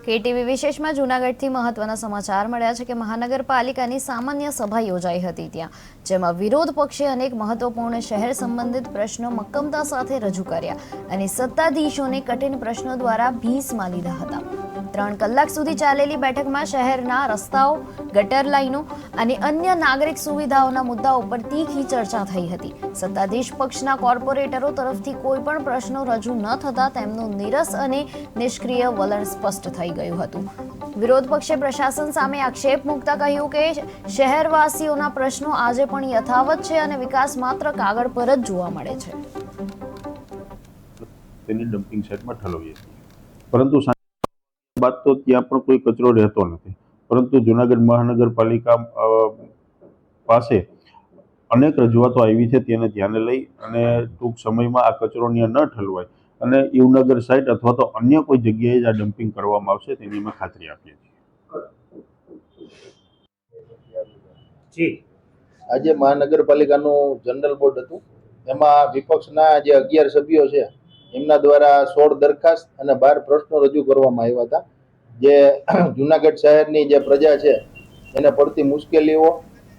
KTV વિશેષમાં જૂનાગઢથી મહત્વના સમાચાર મળ્યા છે કે મહાનગરપાલિકાની સામાન્ય સભા યોજાઈ હતી ત્યાં જેમાં વિરોધ પક્ષે અનેક મહત્વપૂર્ણ શહેર સંબંધિત પ્રશ્નો મક્કમતા સાથે રજૂ કર્યા અને સત્તાધીશોને કઠિન પ્રશ્નો દ્વારા ભીસમાં લીધા હતા। 3 કલાક સુધી ચાલેલી બેઠકમાં શહેરના રસ્તાઓ, ગટર લાઈનો અને અન્ય નાગરિક સુવિધાઓના મુદ્દાઓ પર તીખી ચર્ચા થઈ હતી। સત્તાધીશ પક્ષના કોર્પોરેટરો તરફથી કોઈ પણ પ્રશ્નો રજૂ ન થતા તેમનું નીરસ અને નિષ્ક્રિય વલણ સ્પષ્ટ થઈ ગયું હતું। વિરોધ પક્ષે પ્રશાસન સામે આક્ષેપ મૂકતા કહ્યું કે શહેરવાસીઓના પ્રશ્નો આજે પણ યથાવત છે અને વિકાસ માત્ર કાગળ પર જ જોવા મળે છે। તેની ડમ્પિંગ સાઇટમાં ઠલવીએ છીએ, પરંતુ બાદ તો ત્યાં પણ કોઈ કચરો રહેતો નથી, પરંતુ જૂનાગઢ મહાનગરપાલિકા પાસે અનેક રજૂઆતો આવી છે તેને ધ્યાને લઈ અને ટૂંક સમયમાં આ કચરો ત્યાં ન ઠલવાય અને યુવનગર સાઇટ અથવા તો અન્ય કોઈ જગ્યાએ જ આ ડમ્પિંગ કરવામાં આવશે તેની અમે ખાતરી આપીએ છીએ। આજે મહાનગરપાલિકાનું જનરલ બોર્ડ હતું, એમાં વિપક્ષના જે 11 સભ્યો છે એમના દ્વારા 16 દરખાસ્ત અને 12 પ્રશ્નો રજૂ કરવામાં આવ્યા હતા, જે જૂનાગઢ શહેરની જે પ્રજા છે એને પડતી મુશ્કેલીઓ